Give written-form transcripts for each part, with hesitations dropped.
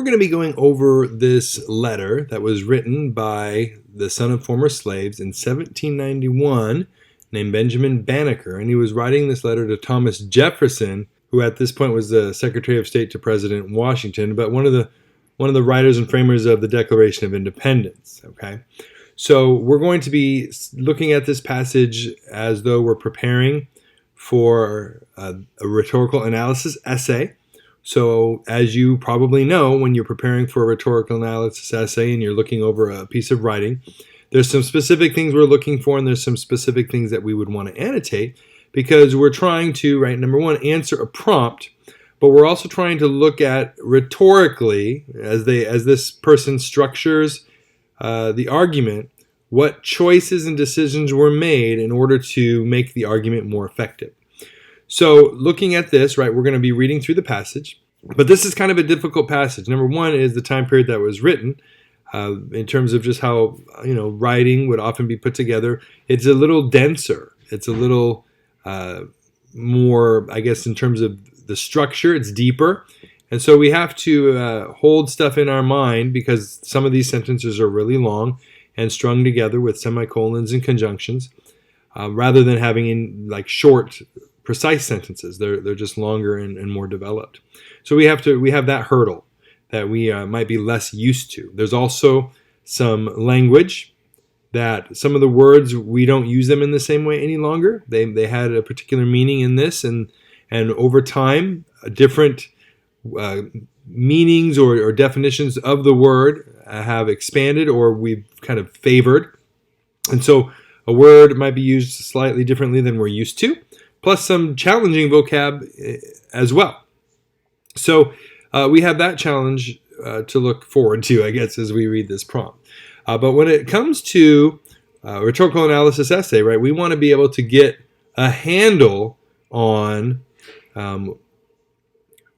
we're going to be going over this letter that was written by the son of former slaves in 1791 named Benjamin Banneker. And he was writing this letter to Thomas Jefferson, who at this point was the Secretary of State to President Washington, but one of the writers and framers of the Declaration of Independence. Okay, so we're going to be looking at this passage as though we're preparing for a rhetorical analysis essay. So as you probably know, when you're preparing for a rhetorical analysis essay and you're looking over a piece of writing, there's some specific things we're looking for, and there's some specific things that we would want to annotate, because we're trying to, right, number one, answer a prompt, but we're also trying to look at rhetorically, as this person structures the argument, what choices and decisions were made in order to make the argument more effective. So looking at this, right, we're going to be reading through the passage, but this is kind of a difficult passage. Number one is the time period that was written, in terms of just how, writing would often be put together. It's a little denser. It's a little more, I guess, in terms of the structure, it's deeper. And so we have to hold stuff in our mind, because some of these sentences are really long and strung together with semicolons and conjunctions, rather than having short, precise sentences. They're just longer and more developed. So we have that hurdle that we might be less used to. There's also some language that some of the words, we don't use them in the same way any longer. They had a particular meaning in this, and over time, different meanings or definitions of the word have expanded, or we've kind of favored. And so a word might be used slightly differently than we're used to, plus some challenging vocab as well. So we have that challenge to look forward to, I guess, as we read this prompt. But when it comes to rhetorical analysis essay, right, we want to be able to get a handle on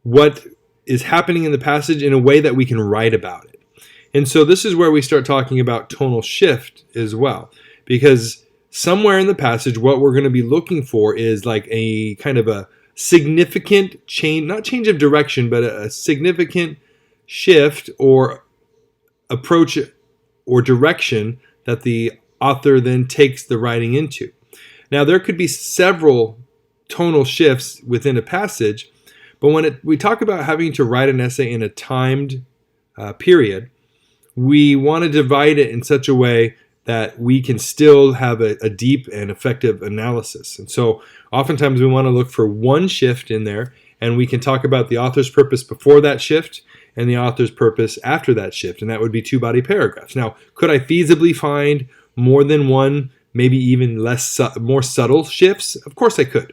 what is happening in the passage in a way that we can write about it. And so this is where we start talking about tonal shift as well, because somewhere in the passage, what we're going to be looking for is like a kind of a significant change, not change of direction, but a significant shift or approach or direction that the author then takes the writing into. Now, there could be several tonal shifts within a passage, but when we talk about having to write an essay in a timed period, we want to divide it in such a way that we can still have a deep and effective analysis. And so oftentimes we want to look for one shift in there, and we can talk about the author's purpose before that shift and the author's purpose after that shift, and that would be 2-body paragraphs. Now, could I feasibly find more than one, maybe even more subtle shifts? Of course I could.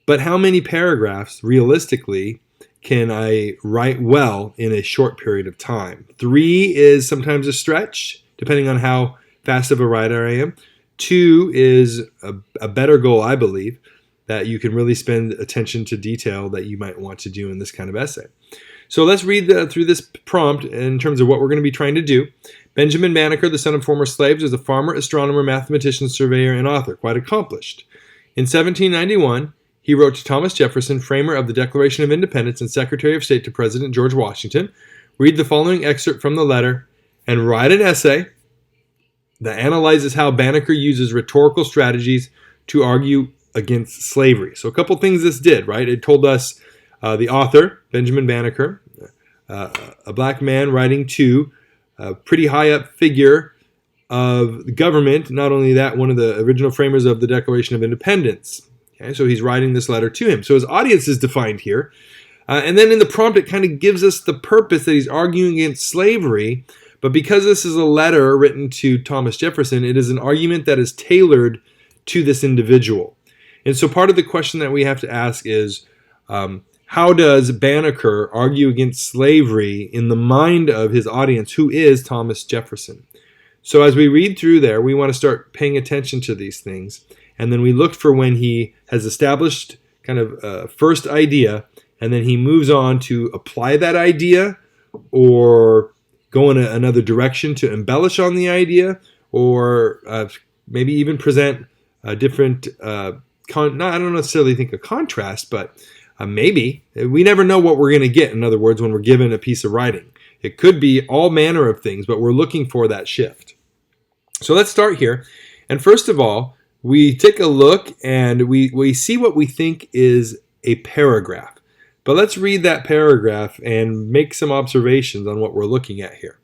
But how many paragraphs, realistically, can I write well in a short period of time? 3 is sometimes a stretch, depending on how fast of a writer I am. 2 is a better goal, I believe, that you can really spend attention to detail that you might want to do in this kind of essay. So let's read through this prompt in terms of what we're going to be trying to do. Benjamin Banneker, the son of former slaves, was a farmer, astronomer, mathematician, surveyor, and author, quite accomplished. In 1791, he wrote to Thomas Jefferson, framer of the Declaration of Independence and Secretary of State to President George Washington, read the following excerpt from the letter and write an essay that analyzes how Banneker uses rhetorical strategies to argue against slavery. So a couple things this did, right? It told us the author, Benjamin Banneker, a black man writing to a pretty high up figure of the government. Not only that, one of the original framers of the Declaration of Independence. Okay, so he's writing this letter to him. So his audience is defined here. And then in the prompt, it kind of gives us the purpose that he's arguing against slavery. But because this is a letter written to Thomas Jefferson, it is an argument that is tailored to this individual. And so part of the question that we have to ask is, how does Banneker argue against slavery in the mind of his audience, who is Thomas Jefferson? So as we read through there, we want to start paying attention to these things. And then we look for when he has established kind of a first idea, and then he moves on to apply that idea or go in another direction to embellish on the idea, or maybe even present a different, I don't necessarily think a contrast, but maybe. We never know what we're going to get, in other words, when we're given a piece of writing. It could be all manner of things, but we're looking for that shift. So let's start here. And first of all, we take a look and we see what we think is a paragraph. But let's read that paragraph and make some observations on what we're looking at here.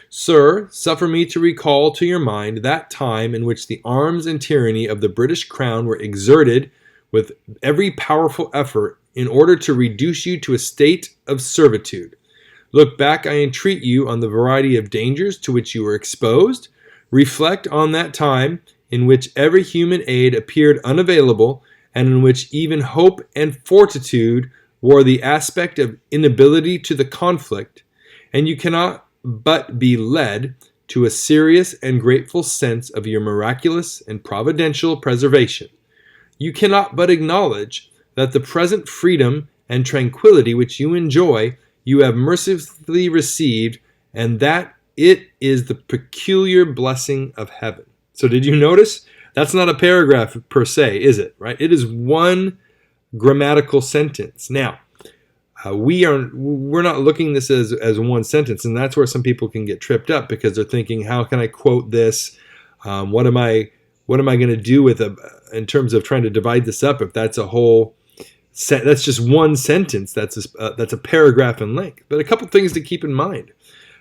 Sir, suffer me to recall to your mind that time in which the arms and tyranny of the British Crown were exerted with every powerful effort in order to reduce you to a state of servitude. Look back, I entreat you, on the variety of dangers to which you were exposed. Reflect on that time in which every human aid appeared unavailable, and in which even hope and fortitude wore the aspect of inability to the conflict, and you cannot but be led to a serious and grateful sense of your miraculous and providential preservation. You cannot but acknowledge that the present freedom and tranquility which you enjoy, you have mercifully received, and that it is the peculiar blessing of heaven. So did you notice? That's not a paragraph per se, is it? Right? It is one grammatical sentence. Now, we're not looking at this as one sentence, and that's where some people can get tripped up because they're thinking, how can I quote this? What am I going to do with in terms of trying to divide this up? If that's a whole that's just one sentence, that's a paragraph in length. But a couple things to keep in mind.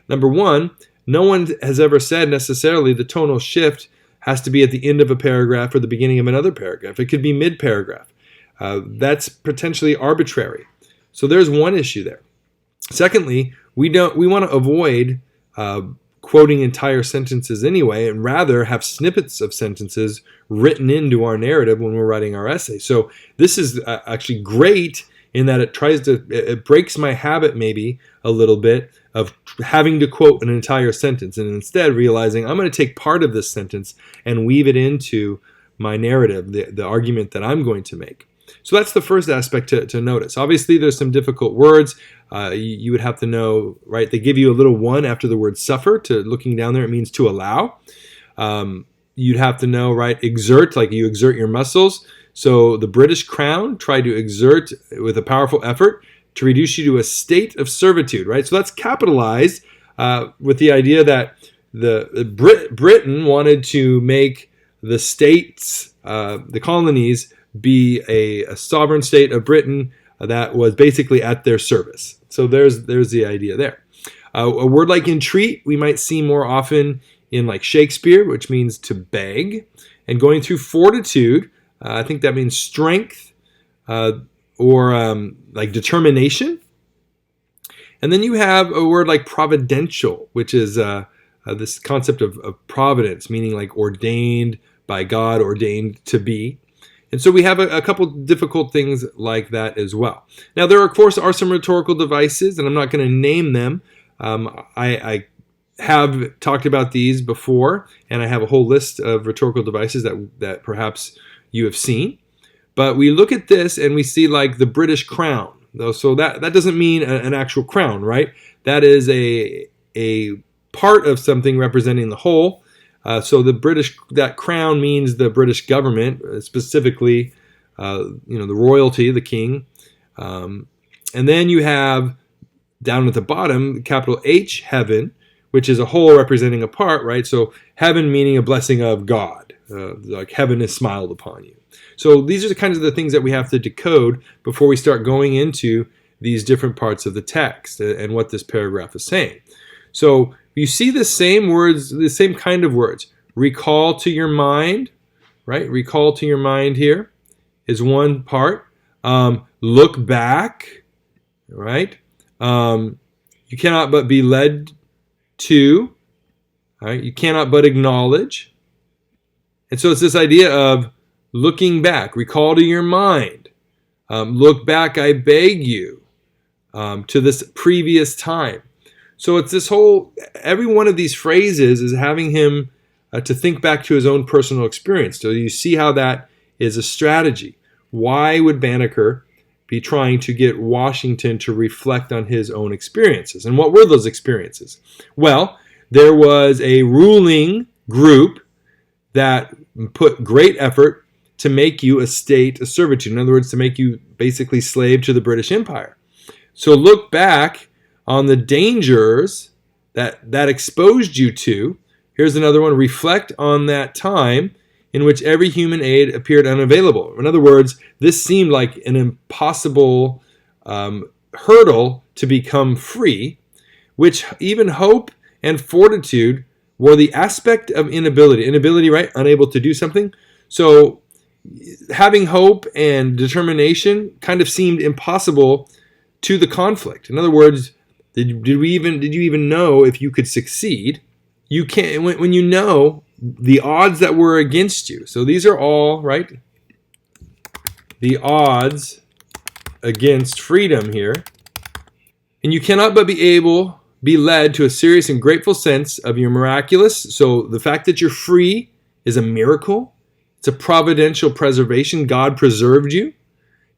Number one, no one has ever said necessarily the tonal shift has to be at the end of a paragraph or the beginning of another paragraph. It could be mid-paragraph. That's potentially arbitrary. So there's one issue there. Secondly, we want to avoid quoting entire sentences anyway, and rather have snippets of sentences written into our narrative when we're writing our essay. So this is actually great in that it breaks my habit maybe a little bit of having to quote an entire sentence, and instead realizing I'm going to take part of this sentence and weave it into my narrative, the argument that I'm going to make. So that's the first aspect to notice. Obviously, there's some difficult words. You would have to know, right? They give you a little one after the word suffer. Looking down there, it means to allow. You'd have to know, right? Exert, like you exert your muscles. So the British Crown tried to exert with a powerful effort to reduce you to a state of servitude, right? So that's capitalized with the idea that Britain wanted to make the states, the colonies, be a sovereign state of Britain that was basically at their service. So there's the idea there. A word like entreat we might see more often in like Shakespeare, which means to beg. And going through fortitude, I think that means strength or like determination. And then you have a word like providential, which is this concept of providence, meaning like ordained by God, ordained to be. And so we have a couple difficult things like that as well. Now, there, of course, are some rhetorical devices, and I'm not going to name them. I have talked about these before, and I have a whole list of rhetorical devices that perhaps you have seen. But we look at this, and we see like the British crown. So that doesn't mean an actual crown, right? That is a part of something representing the whole. So that crown means the British government, specifically, the royalty, the king. And then you have down at the bottom, capital H, heaven, which is a whole representing a part, right? So heaven meaning a blessing of God, like heaven has smiled upon you. So these are the kinds of the things that we have to decode before we start going into these different parts of the text and what this paragraph is saying. So you see the same words, the same kind of words. Recall to your mind, right? Recall to your mind here is one part. Look back, right? You cannot but be led to, right? You cannot but acknowledge. And so it's this idea of looking back. Recall to your mind. Look back, I beg you, to this previous time. So it's this whole, every one of these phrases is having him to think back to his own personal experience. So you see how that is a strategy. Why would Banneker be trying to get Washington to reflect on his own experiences? And what were those experiences? Well, there was a ruling group that put great effort to make you a state of servitude. In other words, to make you basically slave to the British Empire. So look back on the dangers that exposed you to. Here's another one. Reflect on that time in which every human aid appeared unavailable. In other words, this seemed like an impossible hurdle to become free, which even hope and fortitude were the aspect of inability. Inability, right? Unable to do something. So having hope and determination kind of seemed impossible to the conflict. In other words, did you even know if you could succeed? You can't when you know the odds that were against you. So these are all, right? The odds against freedom here. And you cannot but be led to a serious and grateful sense of your miraculous. So the fact that you're free is a miracle. It's a providential preservation. God preserved you.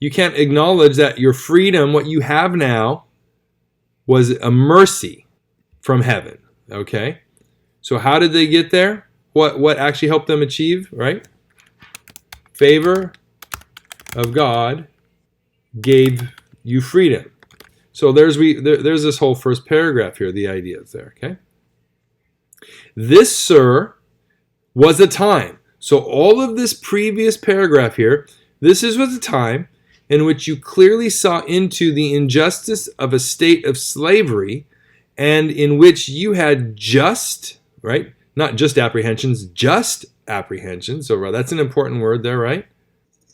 You can't acknowledge that your freedom, what you have now, was a mercy from heaven. Okay? So how did they get there? What actually helped them achieve, right? Favor of God gave you freedom. So there's this whole first paragraph here, the ideas there, okay? This, sir, was a time. So all of this previous paragraph here, was a time in which you clearly saw into the injustice of a state of slavery and in which you had just, right? Not just apprehensions, just apprehensions. So that's an important word there, right?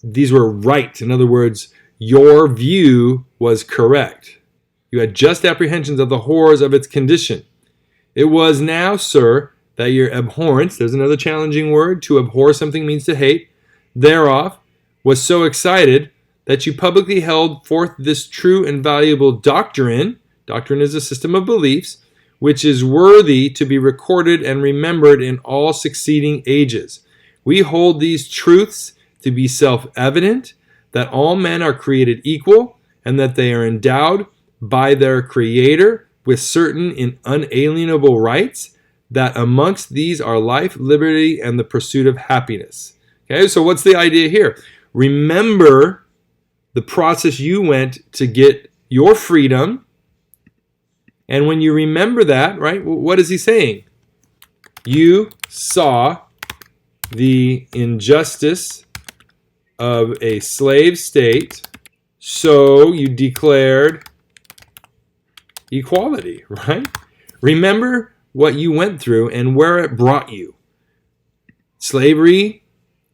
These were right. In other words, your view was correct. You had just apprehensions of the horrors of its condition. It was now, sir, that your abhorrence, there's another challenging word, to abhor something means to hate, thereof was so excited that you publicly held forth this true and valuable doctrine. Doctrine is a system of beliefs, which is worthy to be recorded and remembered in all succeeding ages. We hold these truths to be self-evident, that all men are created equal, and that they are endowed by their Creator with certain and unalienable rights, that amongst these are life, liberty, and the pursuit of happiness. Okay, so what's the idea here? Remember the process you went to get your freedom. And when you remember that, right, what is he saying? You saw the injustice of a slave state, so you declared equality, right? Remember what you went through and where it brought you. Slavery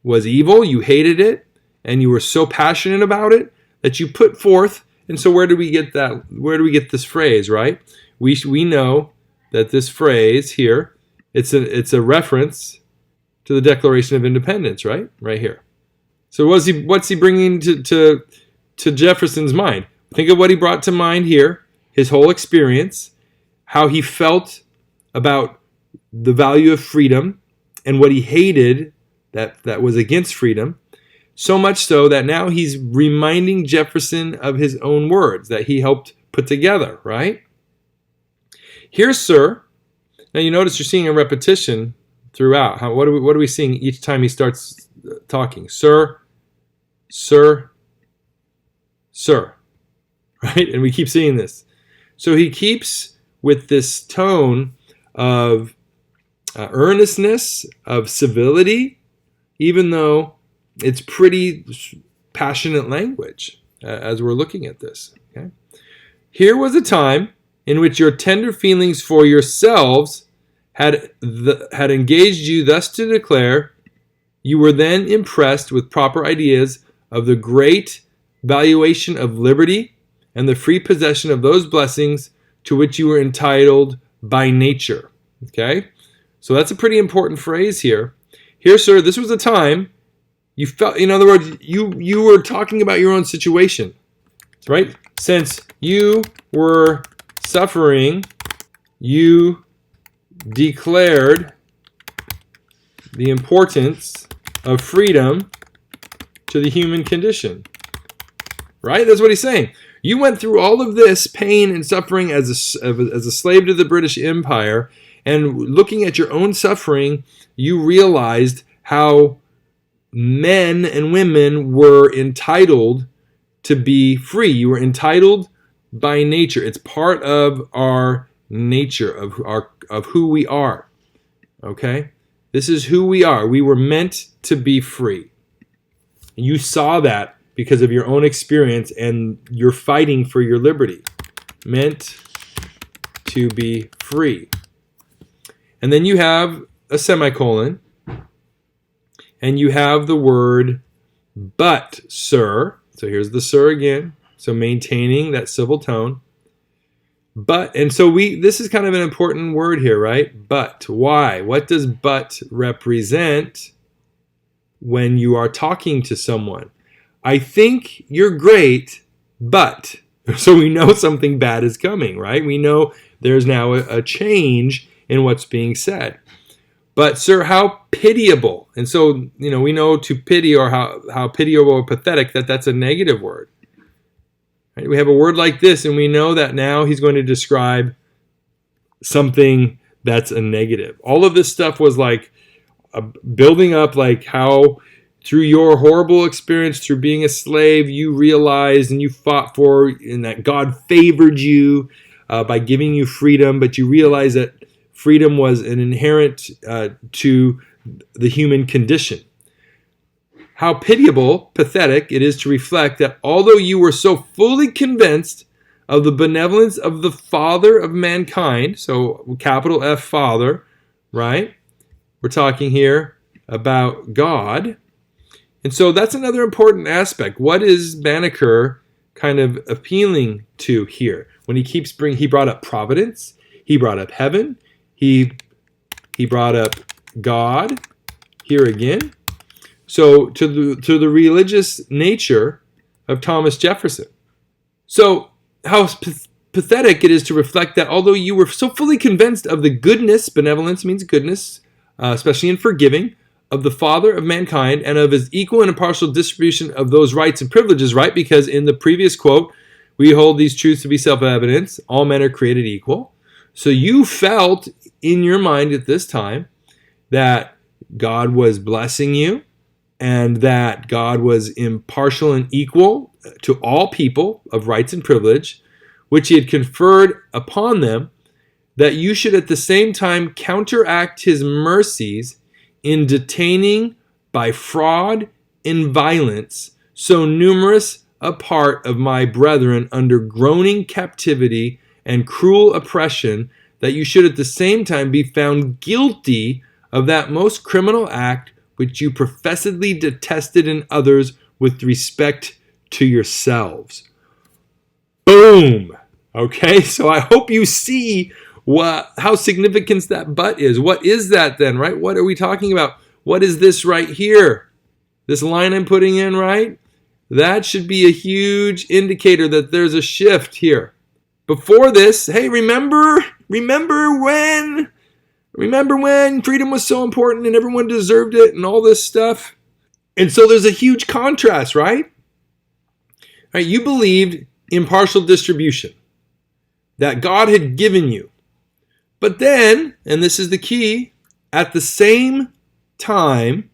was evil, you hated it, and you were so passionate about it that you put forth. And so where do we get that? Where do we get this phrase, right? We know that this phrase here, it's a reference to the Declaration of Independence, right? Right here. So what's he bringing to Jefferson's mind? Think of what he brought to mind here, his whole experience, how he felt about the value of freedom and what he hated that was against freedom. So much so that now he's reminding Jefferson of his own words that he helped put together, right? Here, sir. Now you notice you're seeing a repetition throughout. What are we seeing each time he starts talking? Sir, sir, sir, right? And we keep seeing this. So he keeps with this tone of earnestness, of civility, even though it's pretty passionate language as we're looking at this. Okay? Here was a time in which your tender feelings for yourselves had engaged you thus to declare. You were then impressed with proper ideas of the great valuation of liberty and the free possession of those blessings to which you were entitled by nature. Okay? So that's a pretty important phrase here. Here, sir, this was a time you felt, in other words, you were talking about your own situation, right? Since you were suffering, you declared the importance of freedom to the human condition, right? That's what he's saying. You went through all of this pain and suffering as a slave to the British Empire, and looking at your own suffering, you realized how men and women were entitled to be free. You were entitled by nature. It's part of our nature, of who we are. Okay? This is who we are. We were meant to be free. You saw that because of your own experience, and you're fighting for your liberty. Meant to be free. And then you have a semicolon, and you have the word but, sir. So here's the sir again. So maintaining that civil tone. But, and so this is kind of an important word here, right? But, why? What does but represent when you are talking to someone? I think you're great, but. So we know something bad is coming, right? We know there's now a change in what's being said. But, sir, how pitiable. And so, we know to pity, or how pitiable or pathetic, that's a negative word. Right? We have a word like this, and we know that now he's going to describe something that's a negative. All of this stuff was like building up, like how through your horrible experience, through being a slave, you realized and you fought for, and that God favored you by giving you freedom, but you realized that freedom was an inherent to the human condition. How pitiable, pathetic it is to reflect that although you were so fully convinced of the benevolence of the Father of mankind, so capital F Father, right? We're talking here about God. And so that's another important aspect. What is Banneker kind of appealing to here? When he brought up providence, he brought up heaven, he brought up God here again. So to the religious nature of Thomas Jefferson. So how pathetic it is to reflect that although you were so fully convinced of the goodness, benevolence means goodness, especially in forgiving, of the Father of mankind and of his equal and impartial distribution of those rights and privileges, right? Because in the previous quote, we hold these truths to be self-evident. All men are created equal. So you felt in your mind at this time that God was blessing you, and that God was impartial and equal to all people of rights and privilege, which he had conferred upon them, that you should at the same time counteract his mercies in detaining by fraud and violence so numerous a part of my brethren under groaning captivity and cruel oppression, that you should at the same time be found guilty of that most criminal act which you professedly detested in others with respect to yourselves. Boom! Okay, so I hope you see how significant that but is. What is that then, right? What are we talking about? What is this right here? This line I'm putting in, right? That should be a huge indicator that there's a shift here. Before this, hey, remember when freedom was so important and everyone deserved it and all this stuff? And so there's a huge contrast, right? Right, you believed impartial distribution that God had given you. But then, and this is the key, at the same time,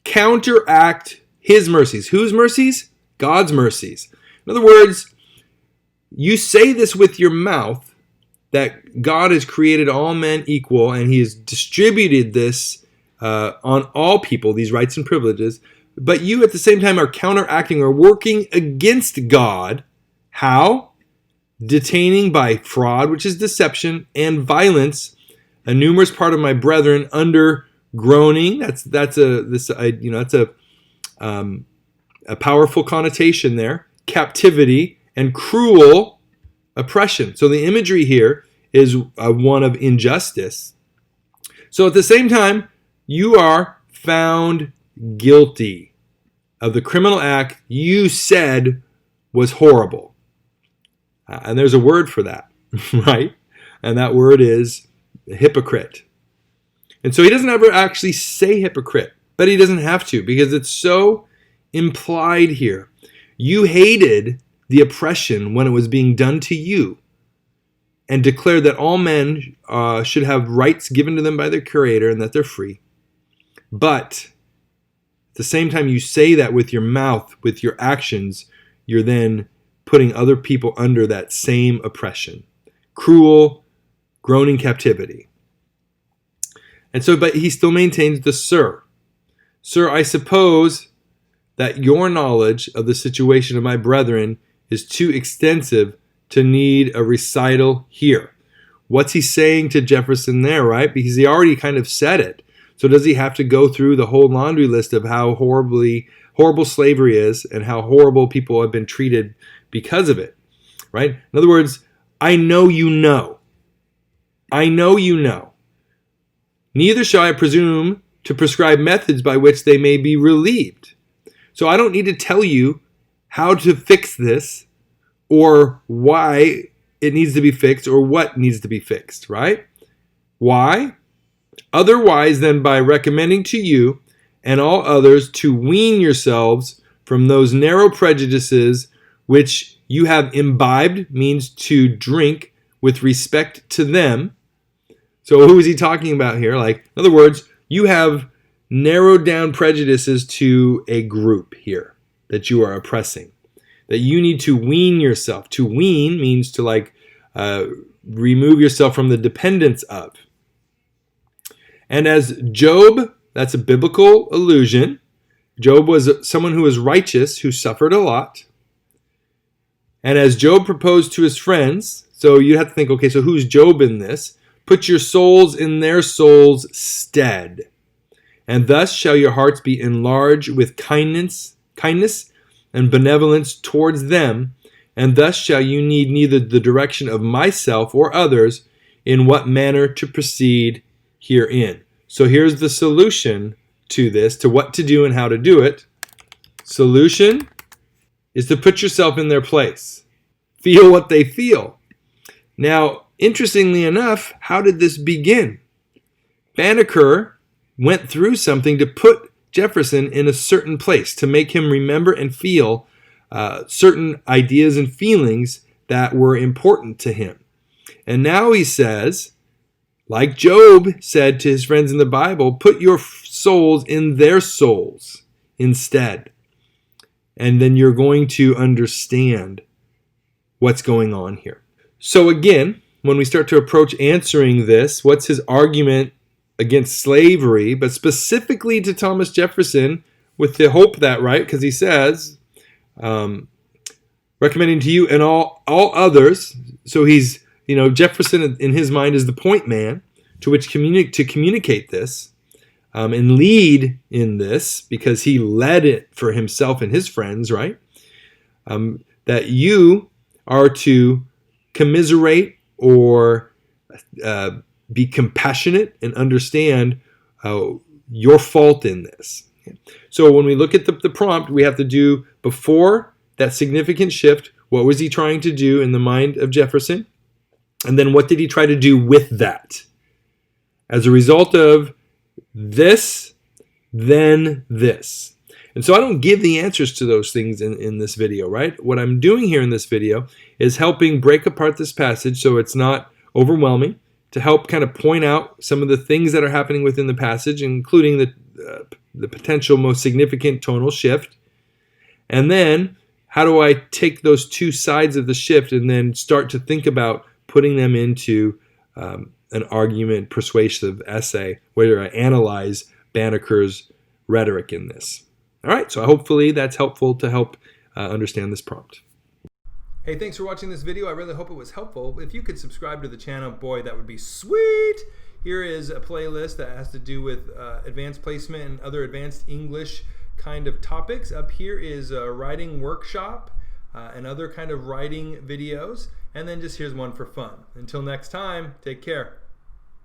counteract his mercies. Whose mercies? God's mercies. In other words, you say this with your mouth, that God has created all men equal, and he has distributed this on all people, these rights and privileges, but you at the same time are counteracting or working against God. How? Detaining by fraud, which is deception, and violence, a numerous part of my brethren under groaning. That's a powerful connotation there. Captivity and cruel oppression. So the imagery here is one of injustice. So at the same time, you are found guilty of the criminal act you said was horrible. And there's a word for that, right? And that word is hypocrite. And so he doesn't ever actually say hypocrite, but he doesn't have to, because it's so implied here. You hated the oppression when it was being done to you, and declared that all men should have rights given to them by their Creator and that they're free. But at the same time you say that with your mouth, with your actions, you're then putting other people under that same oppression. Cruel, groaning captivity. And so, but he still maintains the sir. Sir, I suppose that your knowledge of the situation of my brethren is too extensive to need a recital here. What's he saying to Jefferson there, right? Because he already kind of said it. So does he have to go through the whole laundry list of how horrible slavery is and how horrible people have been treated because of it, right? In other words, I know you know. I know you know. Neither shall I presume to prescribe methods by which they may be relieved. So I don't need to tell you how to fix this or why it needs to be fixed or what needs to be fixed, right? Why? Otherwise than by recommending to you and all others to wean yourselves from those narrow prejudices which you have imbibed, means to drink with respect to them. So who is he talking about here? Like, in other words, you have narrowed down prejudices to a group here that you are oppressing, that you need to wean yourself. To wean means to remove yourself from the dependence of. And as Job, that's a biblical allusion. Job was someone who was righteous, who suffered a lot. And as Job proposed to his friends, so you have to think, okay, so who's Job in this? Put your souls in their souls' stead. And thus shall your hearts be enlarged with kindness and benevolence towards them. And thus shall you need neither the direction of myself or others in what manner to proceed herein. So here's the solution to this, to what to do and how to do it. Solution is to put yourself in their place. Feel what they feel. Now, interestingly enough, how did this begin? Banneker went through something to put Jefferson in a certain place, to make him remember and feel certain ideas and feelings that were important to him. And now he says, like Job said to his friends in the Bible, put your souls in their souls instead. And then you're going to understand what's going on here. So again, when we start to approach answering this, what's his argument against slavery, but specifically to Thomas Jefferson, with the hope that, right, because he says, recommending to you and all others, so he's, Jefferson in his mind is the point man to which to communicate this and lead in this, because he led it for himself and his friends, right? That you are to commiserate or be compassionate and understand your fault in this. So when we look at the prompt, we have to do, before that significant shift, what was he trying to do in the mind of Jefferson? And then what did he try to do with that? As a result of this, then this. And so I don't give the answers to those things in this video, right? What I'm doing here in this video is helping break apart this passage so it's not overwhelming, to help kind of point out some of the things that are happening within the passage, including the potential most significant tonal shift. And then how do I take those two sides of the shift and then start to think about putting them into an argument, persuasive essay, where I analyze Banneker's rhetoric in this. All right, so hopefully that's helpful to help understand this prompt. Hey, thanks for watching this video. I really hope it was helpful. If you could subscribe to the channel, boy, that would be sweet. Here is a playlist that has to do with advanced placement and other advanced English kind of topics. Up here is a writing workshop and other kind of writing videos. And then just here's one for fun. Until next time, take care.